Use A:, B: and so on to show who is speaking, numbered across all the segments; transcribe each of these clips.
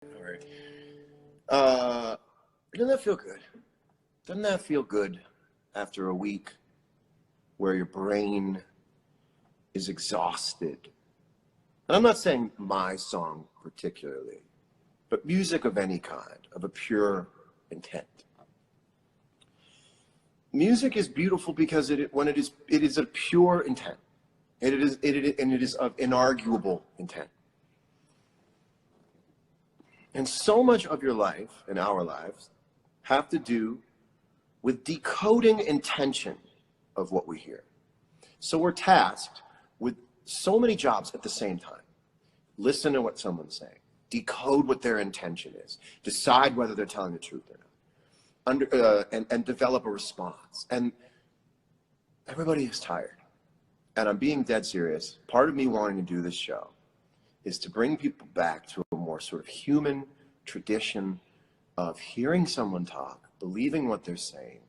A: All right. Doesn't that feel good? Doesn't that feel good after a week where your brain is exhausted? And I'm not saying my song particularly, but music of any kind, of a pure intent. Music is beautiful because it is a pure intent. And it is of inarguable intent. And so much of your life and our lives have to do with decoding intention of what we hear. So we're tasked with so many jobs at the same time. Listen to what someone's saying, decode what their intention is, decide whether they're telling the truth or not, and develop a response. And everybody is tired. And I'm being dead serious. Part of me wanting to do this show is to bring people back to a more sort of human tradition of hearing someone talk, believing what they're saying,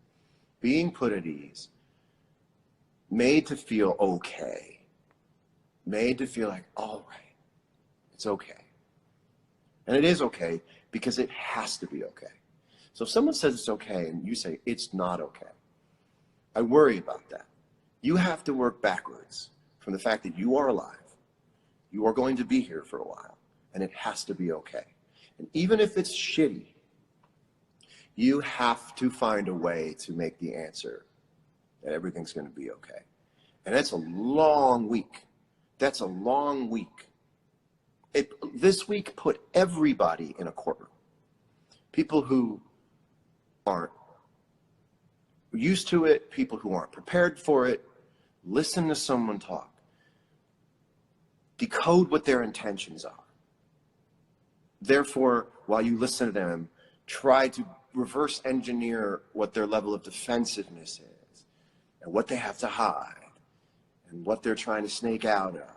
A: being put at ease, made to feel okay, made to feel like, all right, it's okay. And it is okay because it has to be okay. So if someone says it's okay and you say it's not okay, I worry about that. You have to work backwards from the fact that you are alive. You are going to be here for a while, and it has to be okay. And even if it's shitty, you have to find a way to make the answer that everything's going to be okay. And that's a long week. That's a long week. This week put everybody in a courtroom. People who aren't used to it, people who aren't prepared for it. Listen to someone talk. Decode what their intentions are. Therefore, while you listen to them, try to reverse engineer what their level of defensiveness is and what they have to hide and what they're trying to snake out of.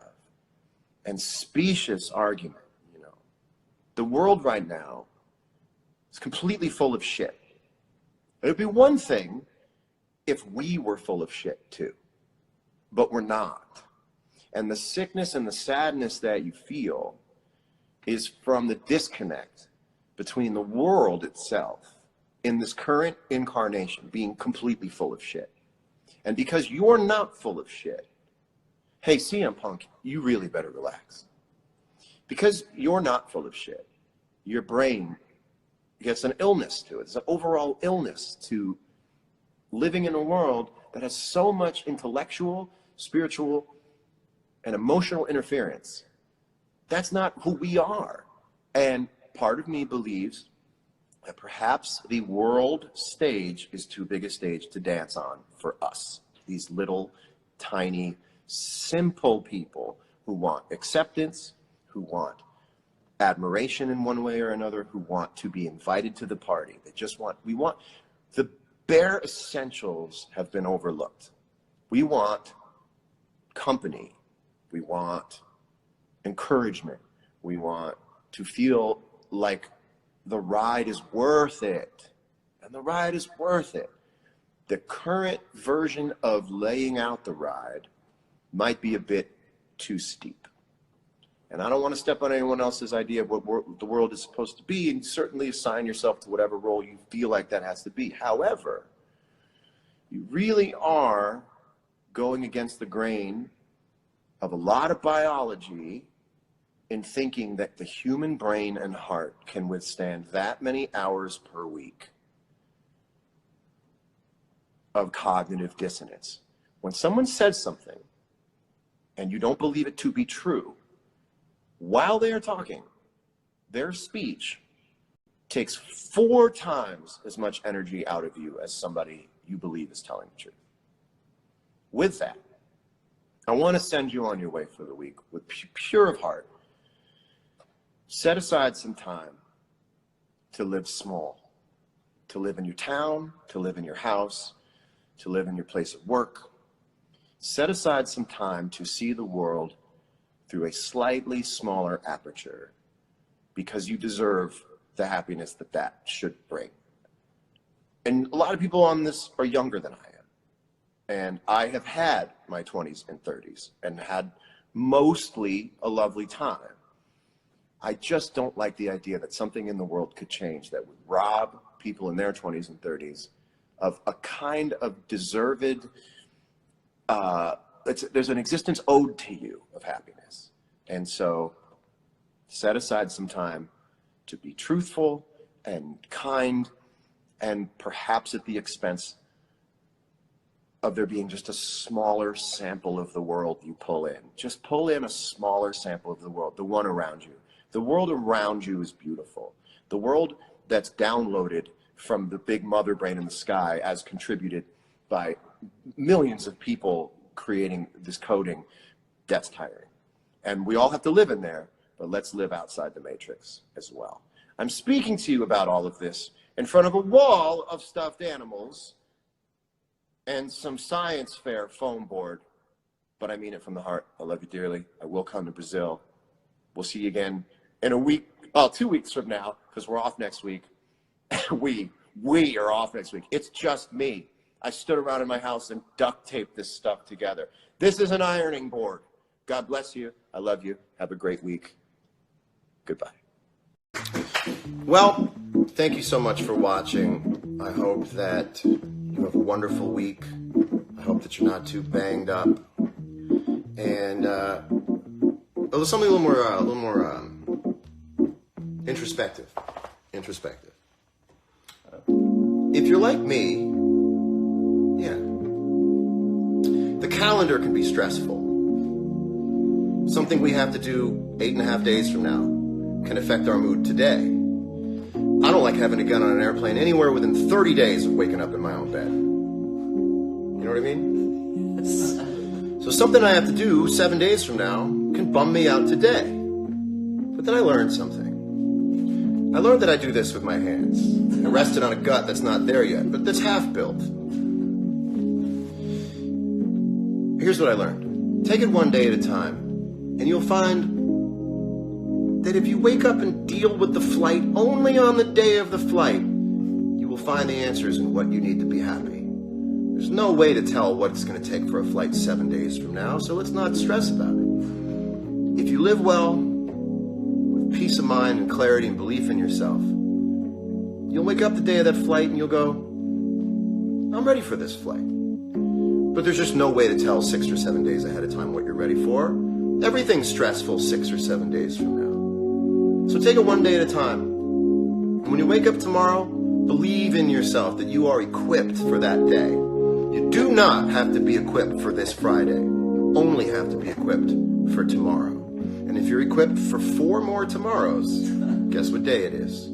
A: And specious argument, you know. The world right now is completely full of shit. It would be one thing if we were full of shit too, but we're not. And the sickness and the sadness that you feel is from the disconnect between the world itself in this current incarnation being completely full of shit. And because you're not full of shit, hey, CM Punk, you really better relax. Because you're not full of shit, your brain gets an illness to it. It's an overall illness to living in a world that has so much intellectual, spiritual, and emotional interference. That's not who we are. And part of me believes that perhaps the world stage is too big a stage to dance on for us, these little, tiny, simple people who want acceptance, who want admiration in one way or another, who want to be invited to the party. We want, the bare essentials have been overlooked. We want company. We want encouragement. We want to feel like the ride is worth it. And the ride is worth it. The current version of laying out the ride might be a bit too steep. And I don't want to step on anyone else's idea of what the world is supposed to be, and certainly assign yourself to whatever role you feel like that has to be. However, you really are going against the grain of a lot of biology in thinking that the human brain and heart can withstand that many hours per week of cognitive dissonance. When someone says something and you don't believe it to be true, while they are talking, their speech takes 4 times as much energy out of you as somebody you believe is telling the truth. With that, I want to send you on your way for the week with pure of heart. Set aside some time to live small, to live in your town, to live in your house, to live in your place of work. Set aside some time to see the world through a slightly smaller aperture, because you deserve the happiness that that should bring. And a lot of people on this are younger than I am. And I have had my 20s and 30s and had mostly a lovely time. I just don't like the idea that something in the world could change that would rob people in their 20s and 30s of a kind of deserved, there's an existence owed to you of happiness. And so set aside some time to be truthful and kind, and perhaps at the expense of there being just a smaller sample of the world you pull in. Just pull in a smaller sample of the world, the one around you. The world around you is beautiful. The world that's downloaded from the big mother brain in the sky, as contributed by millions of people creating this coding, that's tiring. And we all have to live in there, but let's live outside the matrix as well. I'm speaking to you about all of this in front of a wall of stuffed animals and some science fair foam board, but I mean it from the heart. I love you dearly. I will come to Brazil. We'll see you again in a week, well, 2 weeks from now, because we're off next week. we are off next week. It's just me. I stood around in my house and duct taped this stuff together. This is an ironing board. God bless you. I love you. Have a great week. Goodbye. Well, thank you so much for watching. I hope that you have a wonderful week. I hope that you're not too banged up. And something a little more introspective. If you're like me, yeah, the calendar can be stressful. Something we have to do 8.5 days from now can affect our mood today. I don't like having a gun on an airplane anywhere within 30 days of waking up in my own bed. You know what I mean? Yes. So something I have to do 7 days from now can bum me out today. But then I learned something. I learned that I do this with my hands. I rested on a gut that's not there yet, but that's half built. Here's what I learned. Take it one day at a time, and you'll find that if you wake up and deal with the flight only on the day of the flight, you will find the answers in what you need to be happy. There's no way to tell what it's going to take for a flight 7 days from now, so let's not stress about it. If you live well, with peace of mind and clarity and belief in yourself, you'll wake up the day of that flight and you'll go, I'm ready for this flight. But there's just no way to tell 6 or 7 days ahead of time what you're ready for. Everything's stressful 6 or 7 days from now. So take it one day at a time. And when you wake up tomorrow, believe in yourself that you are equipped for that day. You do not have to be equipped for this Friday. Only have to be equipped for tomorrow. And if you're equipped for 4 more tomorrows, guess what day it is?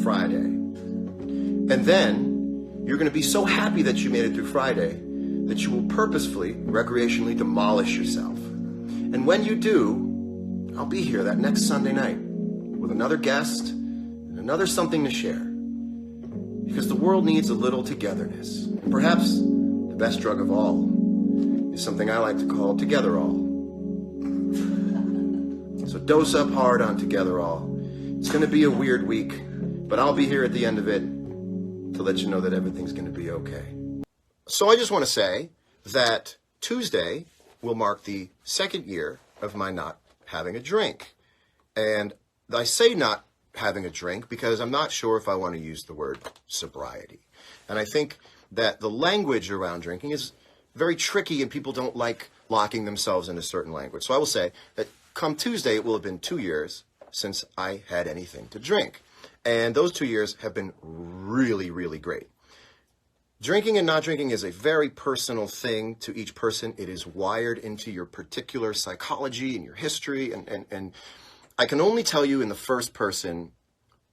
A: Friday. And then you're going to be so happy that you made it through Friday that you will purposefully, recreationally demolish yourself. And when you do, I'll be here that next Sunday night with another guest and another something to share. Because the world needs a little togetherness. And perhaps the best drug of all is something I like to call Together All. So dose up hard on Together All. It's going to be a weird week, but I'll be here at the end of it to let you know that everything's going to be okay. So I just want to say that Tuesday will mark the 2nd year of my not having a drink. And I say not having a drink because I'm not sure if I want to use the word sobriety. And I think that the language around drinking is very tricky and people don't like locking themselves in a certain language. So I will say that come Tuesday, it will have been 2 years since I had anything to drink. And those 2 years have been really, really great. Drinking and not drinking is a very personal thing to each person. It is wired into your particular psychology and your history. And I can only tell you in the first person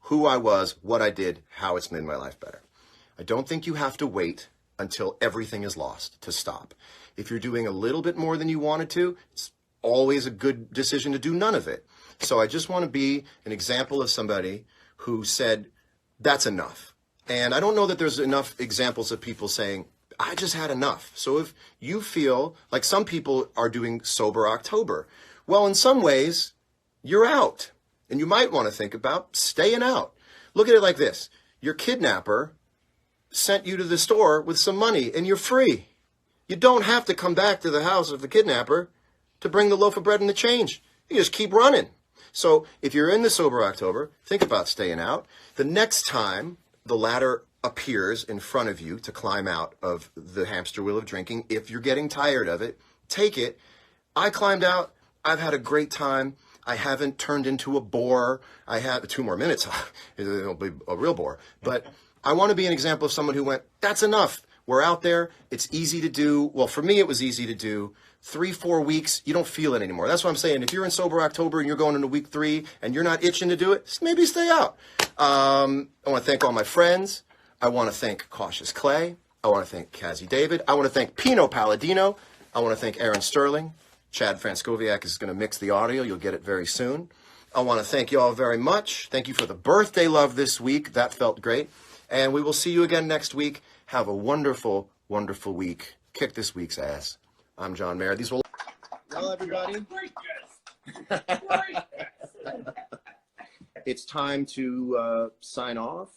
A: who I was, what I did, how it's made my life better. I don't think you have to wait until everything is lost to stop. If you're doing a little bit more than you wanted to, it's always a good decision to do none of it. So I just want to be an example of somebody who said, that's enough. And I don't know that there's enough examples of people saying, I just had enough. So if you feel like some people are doing Sober October, well, in some ways, you're out. And you might want to think about staying out. Look at it like this. Your kidnapper sent you to the store with some money and you're free. You don't have to come back to the house of the kidnapper to bring the loaf of bread and the change. You just keep running.
B: So if you're in the sober October, think about staying out. The next time the ladder appears in front of you to climb out of the hamster wheel of drinking, if you're getting tired of it, take it. I climbed out. I've had a great time. I haven't turned into a bore. I have 2 more minutes. It'll be a real bore. But I want to be an example of someone who went, that's enough. We're out there. It's easy to do. Well, for me, it was easy to do. 3-4 weeks, you don't feel it anymore. That's what I'm saying. If you're in sober October and you're going into week 3 and you're not itching to do it, maybe stay out. I want to thank all my friends. I want to thank Cautious Clay. I want to thank Kazzy David. I want to thank Pino Palladino. I want to thank Aaron Sterling. Chad Franskowiak is going to mix the audio. You'll get it very soon. I want to thank you all very much. Thank you for the birthday love this week. That felt great. And we will see you again next week. Have a wonderful, wonderful week. Kick this week's ass. I'm John Mayer. These will...
A: Well, everybody. It's time to sign off.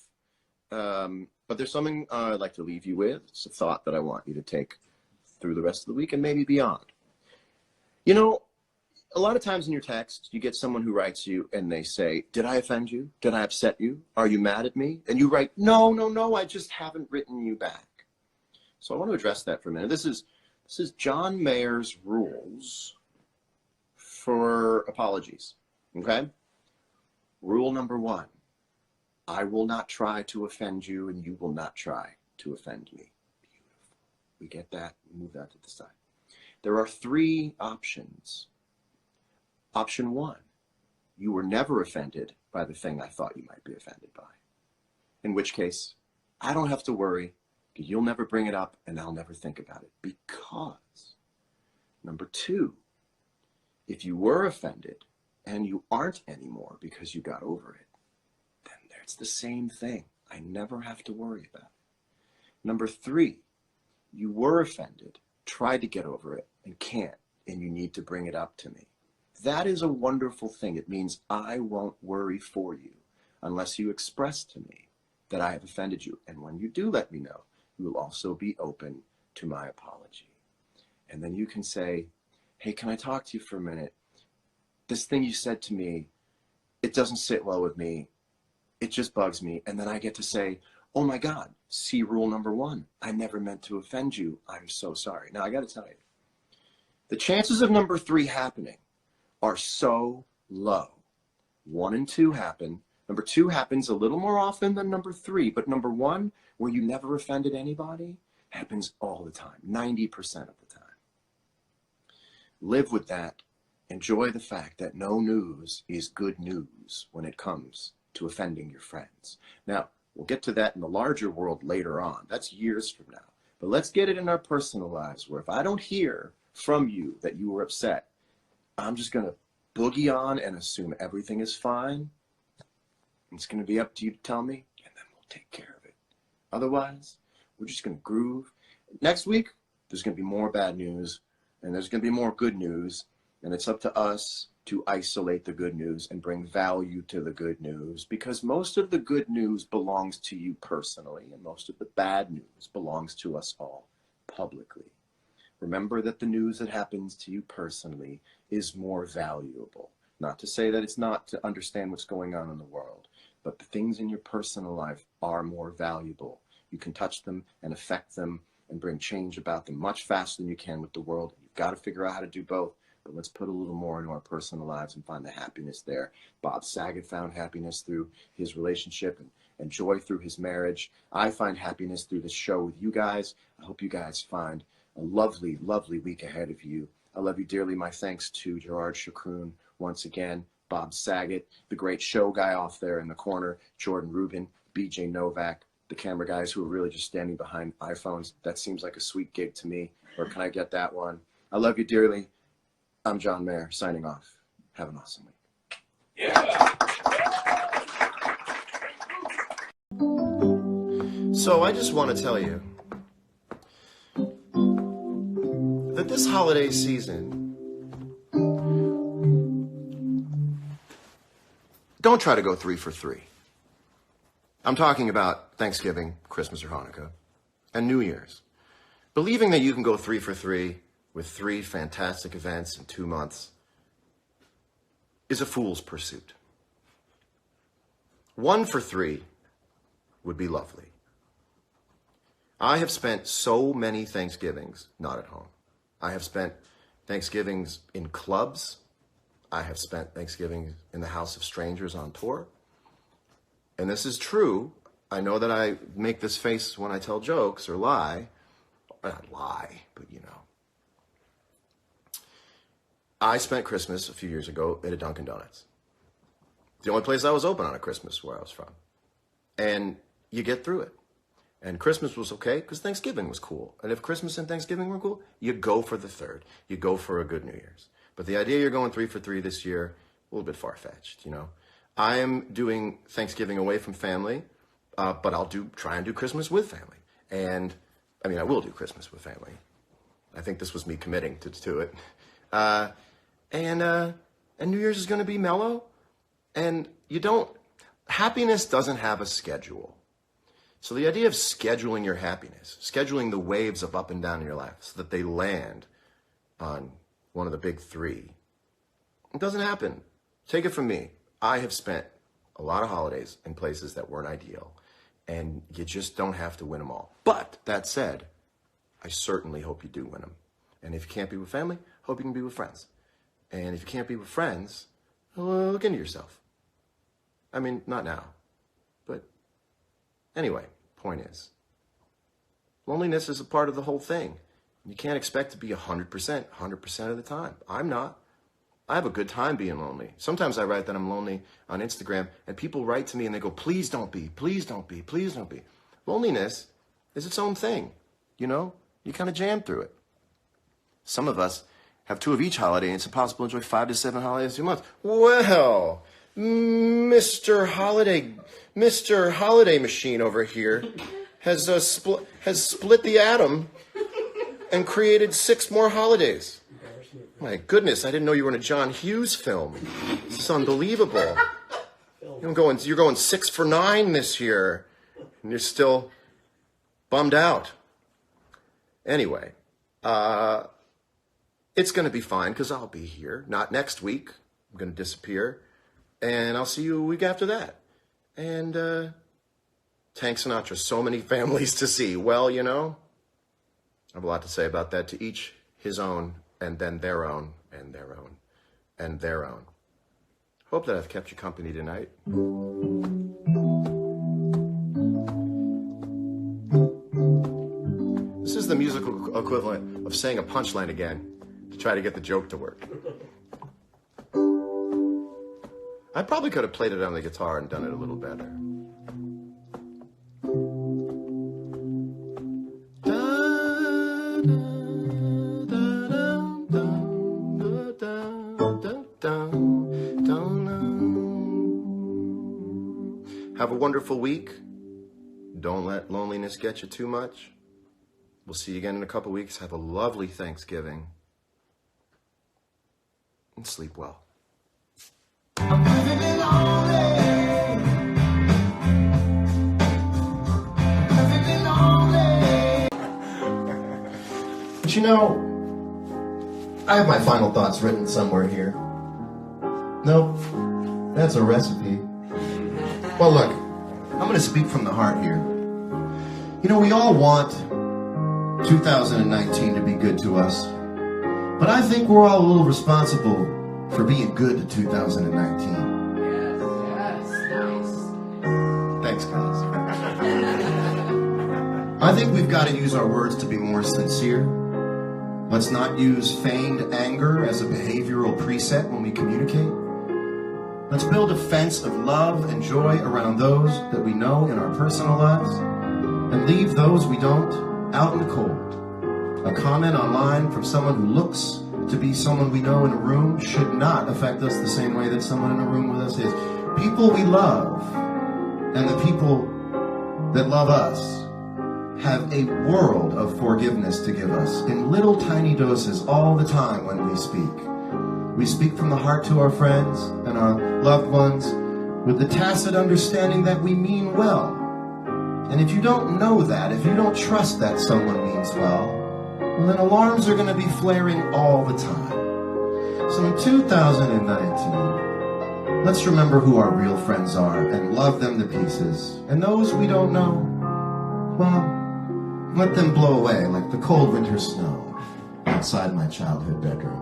A: But there's something I'd like to leave you with. It's a thought that I want you to take through the rest of the week and maybe beyond. You know, a lot of times in your text, you get someone who writes you and they say, did I offend you? Did I upset you? Are you mad at me? And you write, no, I just haven't written you back. So I want to address that for a minute. This is John Mayer's rules for apologies, okay? Rule number 1, I will not try to offend you and you will not try to offend me. Beautiful. We get that, move that to the side. There are 3 options. Option 1, you were never offended by the thing I thought you might be offended by. In which case, I don't have to worry, because you'll never bring it up and I'll never think about it. Because, number 2, if you were offended and you aren't anymore because you got over it, then it's the same thing. I never have to worry about it. Number 3, you were offended, tried to get over it, and can't, and you need to bring it up to me. That is a wonderful thing. It means I won't worry for you unless you express to me that I have offended you. And when you do let me know, you will also be open to my apology. And then you can say, hey, can I talk to you for a minute? This thing you said to me, it doesn't sit well with me. It just bugs me. And then I get to say, oh my God, see rule number 1. I never meant to offend you. I'm so sorry. Now I got to tell you, the chances of number 3 happening are so low. 1 and 2 happen. Number 2 happens a little more often than number 3, but number 1, where you never offended anybody, happens all the time, 90% of the time. Live with that. Enjoy the fact that no news is good news when it comes to offending your friends. Now, we'll get to that in the larger world later on. That's years from now. But let's get it in our personal lives, where if I don't hear from you that you were upset, I'm just going to boogie on and assume everything is fine. It's going to be up to you to tell me, and then we'll take care of it. Otherwise, we're just going to groove. Next week, there's going to be more bad news, and there's going to be more good news, and it's up to us to isolate the good news and bring value to the good news, because most of the good news belongs to you personally, and most of the bad news belongs to us all publicly. Remember that the news that happens to you personally is more valuable. Not to say that it's not to understand what's going on in the world, but the things in your personal life are more valuable. You can touch them and affect them and bring change about them much faster than you can with the world. You've got to figure out how to do both, but let's put a little more into our personal lives and find the happiness there. Bob Saget found happiness through his relationship and joy through his marriage. I find happiness through this show with you guys. I hope you guys find a lovely, lovely week ahead of you. I love you dearly. My thanks to Gerard Chacroun once again, Bob Saget, the great show guy off there in the corner, Jordan Rubin, BJ Novak, the camera guys who are really just standing behind iPhones. That seems like a sweet gig to me. Or can I get that one? I love you dearly. I'm John Mayer, signing off. Have an awesome week.
B: Yeah. So I just want to tell you that this holiday season, don't try to go 3 for 3. I'm talking about Thanksgiving, Christmas or Hanukkah, and New Year's. Believing that you can go 3 for 3 with 3 fantastic events in 2 months, is a fool's pursuit. 1 for 3 would be lovely. I have spent so many Thanksgivings not at home. I have spent Thanksgivings in clubs. I have spent Thanksgivings in the house of strangers on tour. And this is true. I know that I make this face when I tell jokes or lie. Not lie, but you know. I spent Christmas a few years ago at a Dunkin' Donuts. The only place I was open on at Christmas where I was from. And you get through it. And Christmas was okay because Thanksgiving was cool. And if Christmas and Thanksgiving were cool, you go for the third. You go for a good New Year's. But the idea you're going 3 for 3 this year, a little bit far-fetched, you know. I am doing Thanksgiving away from family, but I'll try and do Christmas with family. And, I mean, I will do Christmas with family. I think this was me committing to it. And New Year's is going to be mellow. And happiness doesn't have a schedule. So the idea of scheduling your happiness, scheduling the waves of up and down in your life so that they land on one of the big 3, it doesn't happen. Take it from me. I have spent a lot of holidays in places that weren't ideal, and you just don't have to win them all. But that said, I certainly hope you do win them. And if you can't be with family, hope you can be with friends. And if you can't be with friends, well, look into yourself. I mean, not now, but anyway, point is, loneliness is a part of the whole thing. You can't expect to be 100% of the time. I'm not. I have a good time being lonely. Sometimes I write that I'm lonely on Instagram, and people write to me and they go, please don't be, please don't be, please don't be. Loneliness is its own thing, you know? You kind of jam through it. Some of us have 2 of each holiday, and it's impossible to enjoy 5 to 7 holidays in 2 months. Well, Mr. Holiday Machine over here has split the atom and created 6 more holidays. My goodness, I didn't know you were in a John Hughes film. This is unbelievable. You're going 6 for 9 this year, and you're still bummed out. Anyway, it's going to be fine because I'll be here. Not next week. I'm going to disappear. And I'll see you a week after that. And Tank Sinatra, so many families to see. Well, you know, I have a lot to say about that. To each his own, and then their own, and their own, and their own. Hope that I've kept you company tonight. This is the musical equivalent of saying a punchline again to try to get the joke to work. I probably could have played it on the guitar and done it a little better. Have a wonderful week. Don't let loneliness get you too much. We'll see you again in a couple weeks. Have a lovely Thanksgiving. And sleep well. I'm living lonely. Living lonely. But you know, I have my final thoughts written somewhere here. Nope, that's a recipe. Well, look, I'm going to speak from the heart here. You know, we all want 2019 to be good to us, but I think we're all a little responsible for being good to 2019.
C: Yes, nice.
B: Thanks, guys. I think we've got to use our words to be more sincere. Let's not use feigned anger as a behavioral preset when we communicate. Let's build a fence of love and joy around those that we know in our personal lives, and leave those we don't out in the cold. A comment online from someone who looks to be someone we know in a room should not affect us the same way that someone in a room with us is. People we love and the people that love us have a world of forgiveness to give us in little tiny doses all the time when we speak. We speak from the heart to our friends and our loved ones with the tacit understanding that we mean well. And if you don't know that, if you don't trust that someone means well, then alarms are going to be flaring all the time. So in 2019, Let's remember who our real friends are and love them to pieces. And those we don't know, well, let them blow away like the cold winter snow outside my childhood bedroom.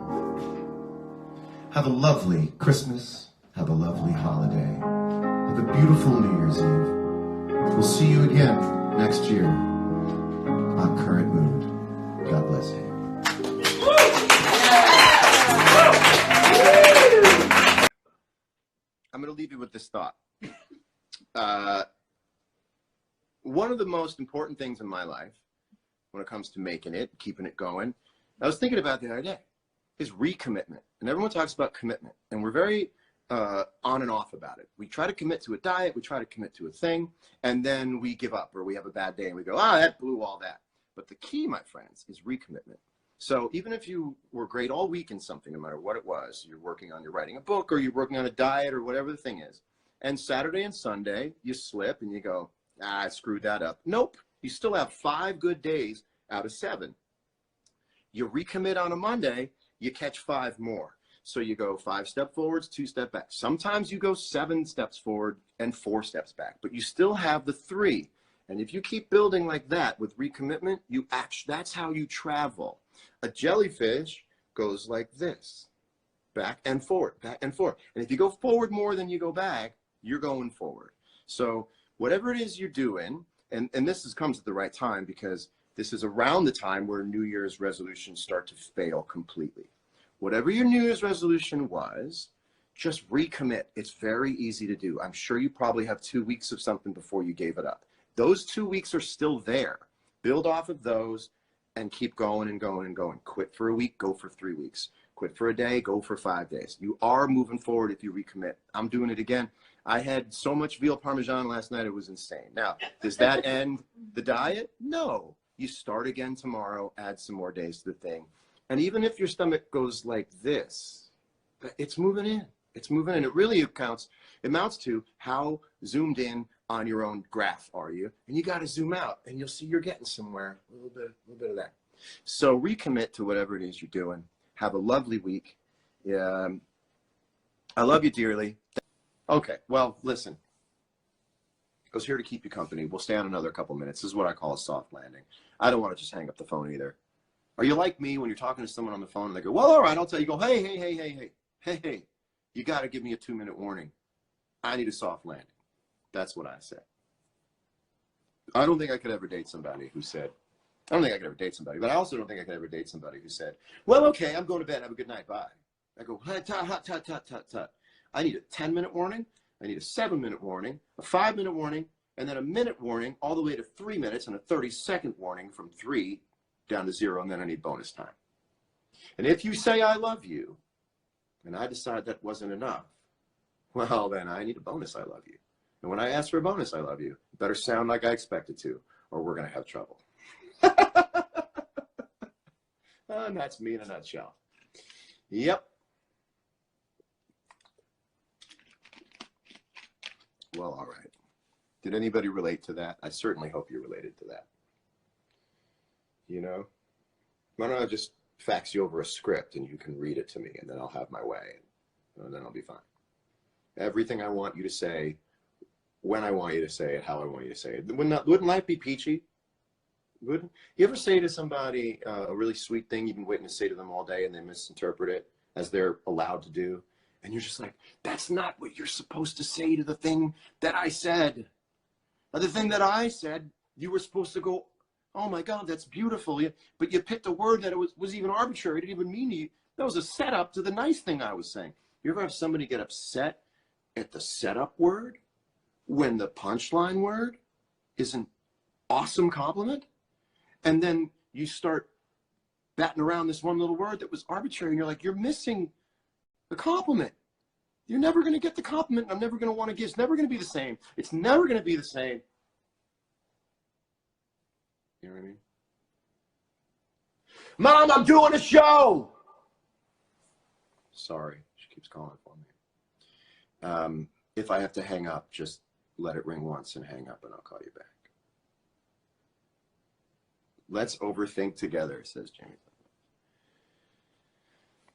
B: Have a lovely Christmas. Have a lovely holiday. Have a beautiful New Year's Eve. We'll see you again next year on Current Mood. God bless you.
A: I'm going to leave you with this thought. One of the most important things in my life, when it comes to making it, keeping it going, I was thinking about the other day, is recommitment. And everyone talks about commitment, and we're very on and off about it. We try to commit to a diet, we try to commit to a thing, and then we give up, or we have a bad day, and we go, that blew all that. But the key, my friends, is recommitment. So even if you were great all week in something, no matter what it was, you're writing a book, or you're working on a diet, or whatever the thing is, and Saturday and Sunday, you slip and you go, I screwed that up. Nope. You still have 5 good days out of 7. You recommit on a Monday, you catch 5 more. So you go 5 steps forwards, 2 steps back. Sometimes you go 7 steps forward and 4 steps back, but you still have the 3. And if you keep building like that with recommitment, that's how you travel. A jellyfish goes like this, back and forward, back and forward. And if you go forward more than you go back, you're going forward. So whatever it is you're doing, and this comes at the right time, because this is around the time where New Year's resolutions start to fail completely. Whatever your New Year's resolution was, just recommit. It's very easy to do. I'm sure you probably have 2 weeks of something before you gave it up. Those 2 weeks are still there. Build off of those and keep going and going and going. Quit for a week, go for 3 weeks. Quit for a day, go for 5 days. You are moving forward if you recommit. I'm doing it again. I had so much veal parmesan last night, it was insane. Now, does that end the diet? No. You start again tomorrow, add some more days to the thing. And even if your stomach goes like this, it's moving in. It's moving in. It really amounts to how zoomed in on your own graph are you. And you got to zoom out, and you'll see you're getting somewhere. A little bit of that. So recommit to whatever it is you're doing. Have a lovely week. I love you dearly. Okay, well, listen. I was here to keep you company. We'll stay on another couple minutes. This is what I call a soft landing. I don't want to just hang up the phone either. Are you like me when you're talking to someone on the phone and they go, well, all right, I'll tell you. You go, hey, you got to give me a 2-minute warning. I need a soft landing. That's what I said. I don't think I could ever date somebody who said, I don't think I could ever date somebody, but I also don't think I could ever date somebody who said, well, okay, I'm going to bed. Have a good night. Bye. I go, tut. I need a 10-minute warning. I need a 7-minute warning, a 5-minute warning, and then a minute warning all the way to 3 minutes, and a 30-second warning from 3 down to 0, and then I need bonus time. And if you say I love you, and I decide that wasn't enough, well, then I need a bonus I love you. And when I ask for a bonus I love you, it better sound like I expect it to, or we're going to have trouble. And that's me in a nutshell. Yep. Well, all right. Did anybody relate to that? I certainly hope you related to that. You know? Why don't I just fax you over a script and you can read it to me, and then I'll have my way, and then I'll be fine. Everything I want you to say, when I want you to say it, how I want you to say it. Wouldn't life be peachy? Wouldn't you ever say to somebody a really sweet thing you've been waiting to say to them all day, and they misinterpret it as they're allowed to do? And you're just like, that's not what you're supposed to say to the thing that I said. Or the thing that I said, you were supposed to go, oh my God, that's beautiful. But you picked a word that was even arbitrary. It didn't even mean to you. That was a setup to the nice thing I was saying. You ever have somebody get upset at the setup word when the punchline word is an awesome compliment? And then you start batting around this one little word that was arbitrary, and you're like, you're missing the compliment. You're never going to get the compliment. I'm never going to want to give. It's never going to be the same. It's never going to be the same. You know what I mean? Mom, I'm doing a show. Sorry, she keeps calling for me. If I have to hang up, just let it ring once and hang up, and I'll call you back. Let's overthink together, says Jamie.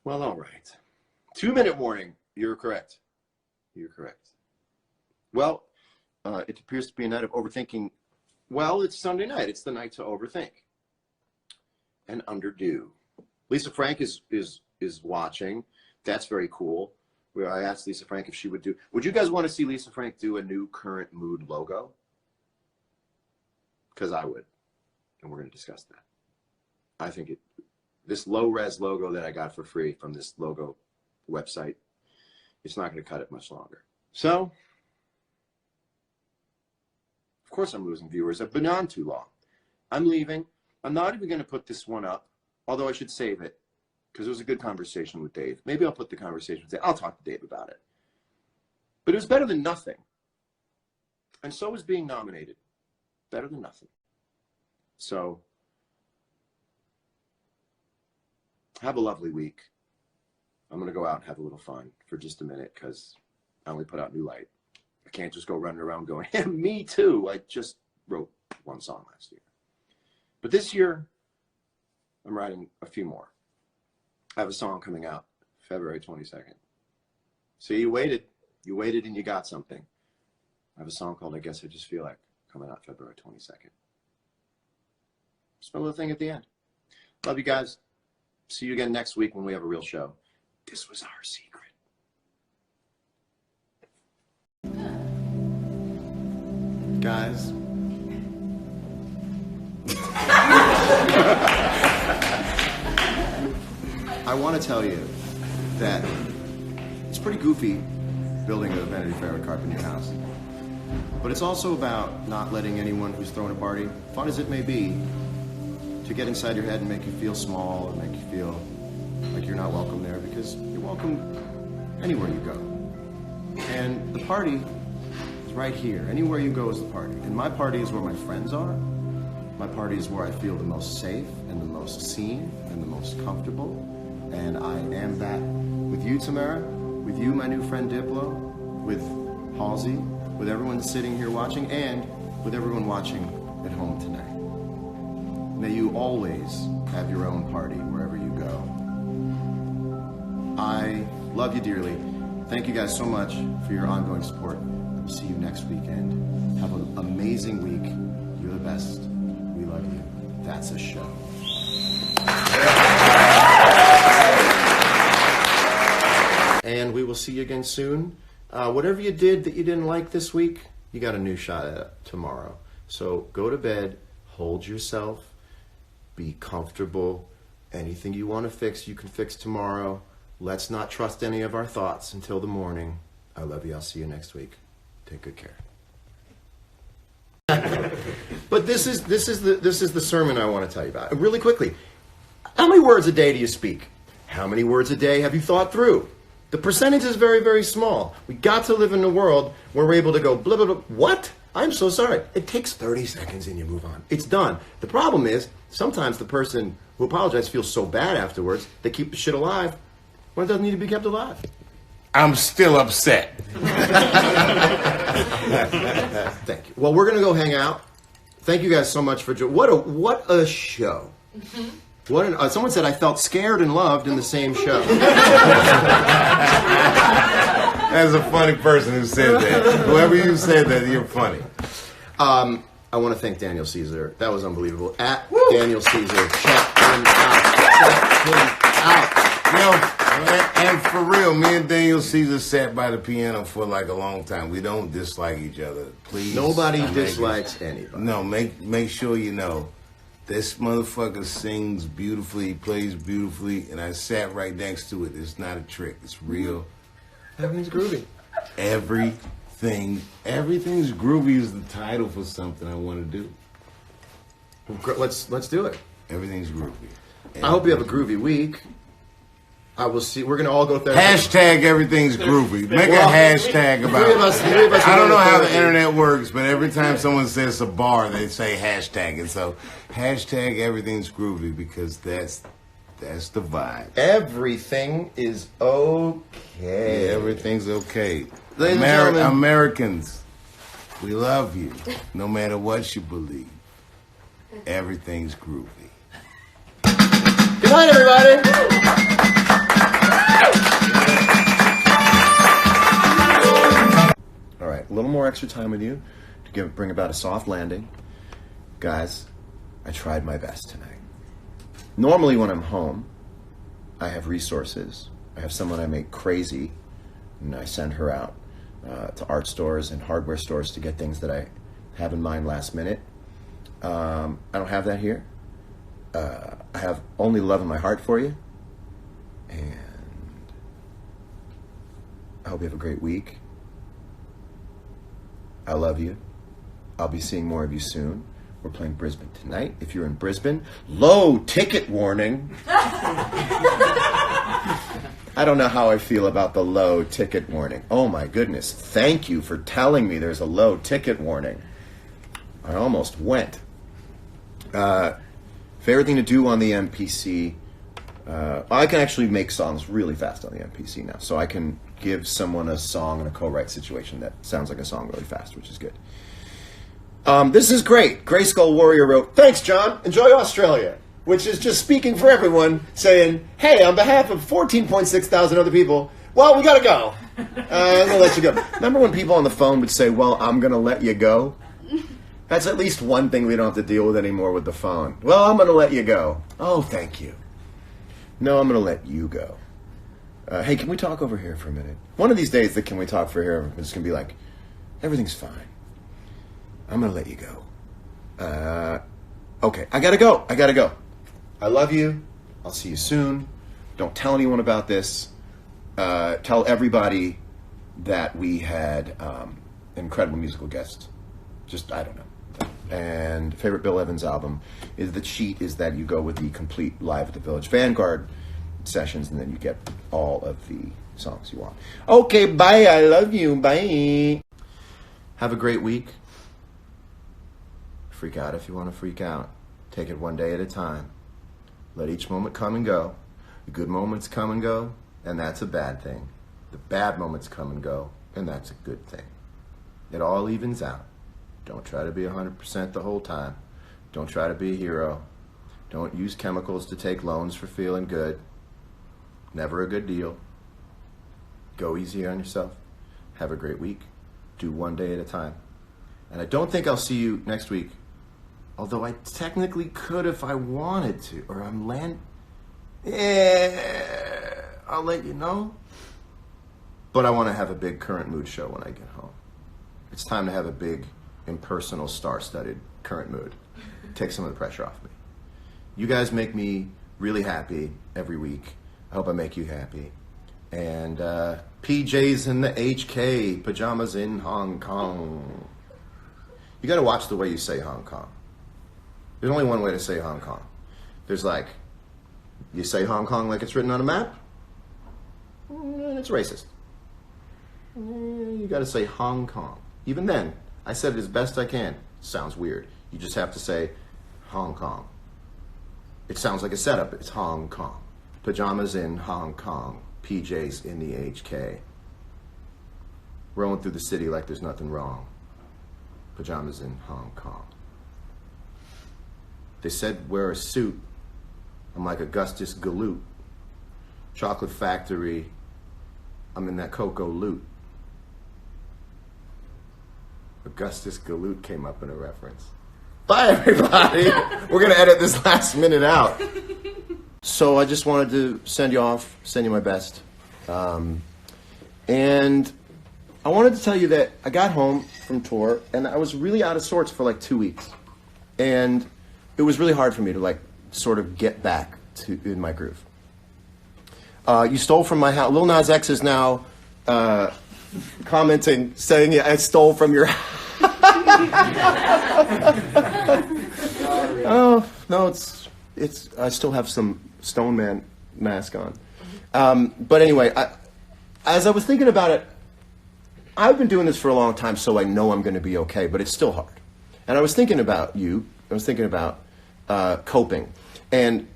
A: Well, all right. 2-minute warning. You're correct. You're correct. Well, it appears to be a night of overthinking. Well, it's Sunday night. It's the night to overthink and underdo. Lisa Frank is watching. That's very cool. Where I asked Lisa Frank if she would do. Would you guys want to see Lisa Frank do a new Current Mood logo? Because I would, and we're going to discuss that. I think this low-res logo that I got for free from this logo website, it's not going to cut it much longer. So, of course I'm losing viewers. I've been on too long. I'm leaving. I'm not even going to put this one up, although I should save it, because it was a good conversation with Dave. Maybe I'll put the conversation with Dave. I'll talk to Dave about it. But it was better than nothing. And so is being nominated. Better than nothing. So, have a lovely week. I'm going to go out and have a little fun for just a minute because I only put out New Light. I can't just go running around going, hey, me too. I just wrote one song last year. But this year, I'm writing a few more. I have a song coming out February 22nd. So you waited and you got something. I have a song called I Guess I Just Feel Like coming out February 22nd. Just a little thing at the end. Love you guys. See you again next week when we have a real show. This was our secret.
B: Guys. I want to tell you that it's pretty goofy building a Vanity Fair red carpet in your house. But it's also about not letting anyone who's throwing a party, fun as it may be, to get inside your head and make you feel small or make you feel like you're not welcome there, because you're welcome anywhere you go. And the party is right here. Anywhere you go is the party. And my party is where my friends are. My party is where I feel the most safe and the most seen and the most comfortable. And I am that with you, Tamara, with you, my new friend Diplo, with Halsey, with everyone sitting here watching, and with everyone watching at home tonight. May you always have your own party wherever you go. I love you dearly. Thank you guys so much for your ongoing support. I will see you next weekend. Have an amazing week. You're the best. We love you. That's a show. And we will see you again soon. Whatever you did that you didn't like this week, you got a new shot at it tomorrow. So go to bed, hold yourself, be comfortable. Anything you want to fix, you can fix tomorrow. Let's not trust any of our thoughts until the morning. I love you. I'll see you next week. Take good care. But this is the sermon I want to tell you about. Really quickly. How many words a day do you speak? How many words a day have you thought through? The percentage is very, very small. We got to live in a world where we're able to go, blah, blah, blah. What? I'm so sorry. It takes 30 seconds and you move on. It's done. The problem is, sometimes the person who apologizes feels so bad afterwards, they keep the shit alive when it doesn't need to be kept alive.
D: I'm still upset.
B: Thank you. Well, we're going to go hang out. Thank you guys so much for joining. What a show. Someone said I felt scared and loved in the same show.
D: That's a funny person who said that. Whoever you said that, you're funny.
B: I want to thank Daniel Caesar. That was unbelievable. At Daniel Caesar, check him out. Check him out.
D: And for real, me and Daniel Caesar sat by the piano for like a long time. We don't dislike each other. Please.
B: Nobody dislikes anybody.
D: No, make sure you know. This motherfucker sings beautifully, he plays beautifully, and I sat right next to it. It's not a trick. It's real.
B: Everything's groovy.
D: Everything's groovy is the title for something I want to do.
B: Let's do it.
D: Everything's groovy.
B: I hope you have a groovy week. I will see. We're gonna all go there.
D: Hashtag everything's groovy. Make a hashtag about it. I don't know how the internet works, but every time someone says a bar, they say hashtag. And so hashtag everything's groovy because that's the vibe.
B: Everything is okay.
D: Yeah, everything's okay.
B: Ladies and gentlemen,
D: Americans, we love you. No matter what you believe. Everything's groovy.
B: Good night, everybody. a little more extra time with you to bring about a soft landing. Guys, I tried my best tonight. Normally when I'm home, I have resources. I have someone I make crazy, and I send her out to art stores and hardware stores to get things that I have in mind last minute. I don't have that here. I have only love in my heart for you. And I hope you have a great week. I love you. I'll be seeing more of you soon. We're playing Brisbane tonight. If you're in Brisbane, low ticket warning. I don't know how I feel about the low ticket warning. Oh my goodness. Thank you for telling me there's a low ticket warning. I almost went. Favorite thing to do on the MPC. I can actually make songs really fast on the MPC now. So I can give someone a song in a co-write situation that sounds like a song really fast, which is good. This is great. Grey Skull Warrior wrote, "Thanks, John. Enjoy Australia." Which is just speaking for everyone, saying, hey, on behalf of 14.6 thousand other people, well, we gotta go. I'm gonna let you go. Remember when people on the phone would say, well, I'm gonna let you go? That's at least one thing we don't have to deal with anymore with the phone. Well, I'm gonna let you go. Oh, thank you. No, I'm gonna let you go. Hey, can we talk over here for a minute? One of these days, the Can We Talk for Here is gonna be like, everything's fine. I'm gonna let you go. Okay, I gotta go. I love you. I'll see you soon. Don't tell anyone about this. Tell everybody that we had an incredible musical guest. Just, I don't know. And favorite Bill Evans album is the cheat is that you go with the complete Live at the Village Vanguard sessions and then you get all of the songs you want. Okay, bye. I love you. Bye. Have a great week. Freak out if you want to freak out. Take it one day at a time. Let each moment come and go. The good moments come and go, and that's a bad thing. The bad moments come and go, and that's a good thing. It all evens out. Don't try to be 100% the whole time. Don't try to be a hero. Don't use chemicals to take loans for feeling good. Never a good deal. Go easy on yourself. Have a great week. Do one day at a time. And I don't think I'll see you next week. Although I technically could if I wanted to, or I'll let you know. But I want to have a big current mood show when I get home. It's time to have a big, impersonal, star-studded current mood. Take some of the pressure off me. You guys make me really happy every week. I hope I make you happy. And PJs in the HK, pajamas in Hong Kong. You got to watch the way you say Hong Kong. There's only one way to say Hong Kong. There's like, you say Hong Kong like it's written on a map, it's racist. You gotta say Hong Kong. Even then, I said it as best I can. Sounds weird. You just have to say Hong Kong. It sounds like a setup. It's Hong Kong. Pajamas in Hong Kong. PJs in the HK. Rolling through the city like there's nothing wrong. Pajamas in Hong Kong. They said wear a suit. I'm like Augustus Galoot. Chocolate factory. I'm in that cocoa loot. Augustus Galoot came up in a reference. Bye, everybody. We're going to edit this last minute out. So I just wanted to send you off, send you my best. And I wanted to tell you that I got home from tour and I was really out of sorts for like 2 weeks. And it was really hard for me to like sort of get back to in my groove. You stole from my house. Lil Nas X is now commenting, saying I stole from your house. Oh no, it's. I still have some Stone Man mask on. But anyway, as I was thinking about it, I've been doing this for a long time, so I know I'm going to be okay. But it's still hard. And I was thinking about you. I was thinking about coping, and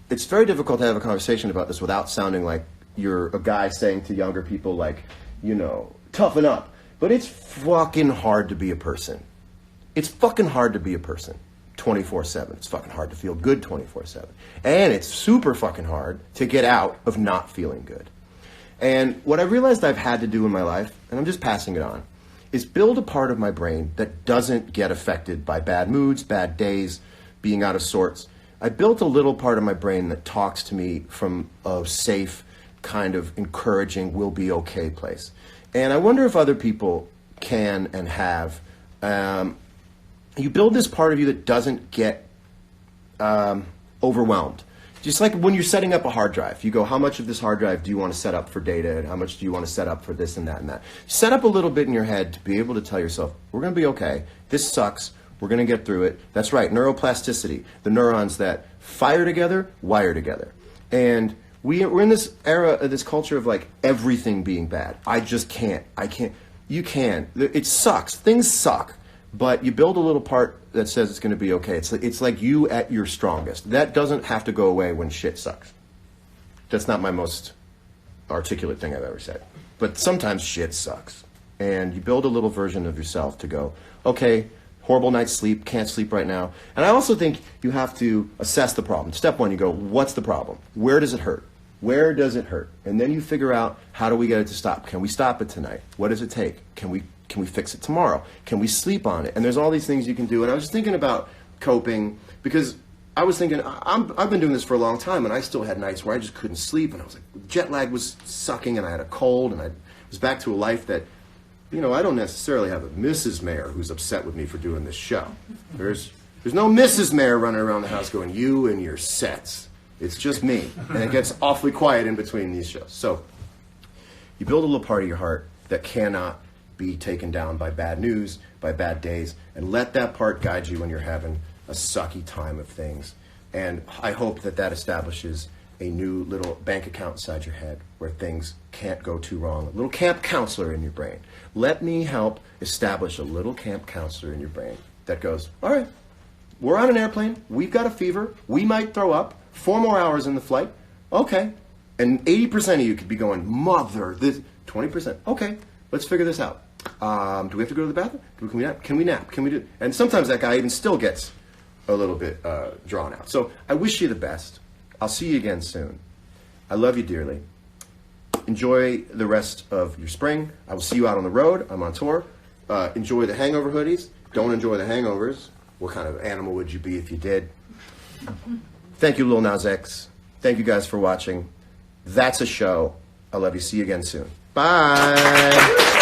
B: it's very difficult to have a conversation about this without sounding like you're a guy saying to younger people, like, you know, toughen up. But it's fucking hard to be a person. It's fucking hard to be a person 24/7. It's fucking hard to feel good 24/7. And it's super fucking hard to get out of not feeling good. And what I realized I've had to do in my life, and I'm just passing it on, is build a part of my brain that doesn't get affected by bad moods, bad days, being out of sorts. I built a little part of my brain that talks to me from a safe, kind of encouraging, we'll be okay place. And I wonder if other people can and have. You build this part of you that doesn't get overwhelmed. Just like when you're setting up a hard drive, you go, how much of this hard drive do you want to set up for data, and how much do you want to set up for this and that and that? Set up a little bit in your head to be able to tell yourself, we're going to be okay. This sucks. We're going to get through it. That's right, neuroplasticity. The neurons that fire together, wire together. And we're in this era, this culture of like everything being bad. I just can't. I can't. You can. It sucks. Things suck. But you build a little part that says it's going to be okay. It's like you at your strongest. That doesn't have to go away when shit sucks. That's not my most articulate thing I've ever said. But sometimes shit sucks. And you build a little version of yourself to go, okay, horrible night's sleep, can't sleep right now. And I also think you have to assess the problem. Step one, you go, what's the problem? Where does it hurt? Where does it hurt? And then you figure out, how do we get it to stop? Can we stop it tonight? What does it take? Can we fix it tomorrow? Can we sleep on it? And there's all these things you can do. And I was just thinking about coping, because I was thinking, I've been doing this for a long time, and I still had nights where I just couldn't sleep, and I was like, jet lag was sucking, and I had a cold, and I was back to a life that, you know, I don't necessarily have a Mrs. Mayor who's upset with me for doing this show. There's no Mrs. Mayor running around the house going, you and your sets. It's just me. And it gets awfully quiet in between these shows. So you build a little part of your heart that cannot be taken down by bad news, by bad days, and let that part guide you when you're having a sucky time of things. And I hope that that establishes a new little bank account inside your head where things can't go too wrong. A little camp counselor in your brain. Let me help establish a little camp counselor in your brain that goes, all right, we're on an airplane, we've got a fever, we might throw up, 4 more hours in the flight, okay. And 80% of you could be going, mother, this, 20%, okay, let's figure this out. Do we have to go to the bathroom? Can we nap? Can we nap? Can we do? And sometimes that guy even still gets a little bit drawn out. So I wish you the best. I'll see you again soon. I love you dearly. Enjoy the rest of your spring. I will see you out on the road. I'm on tour. Enjoy the hangover hoodies. Don't enjoy the hangovers. What kind of animal would you be if you did? Thank you, Lil Nas X. Thank you guys for watching. That's a show. I love you. See you again soon. Bye.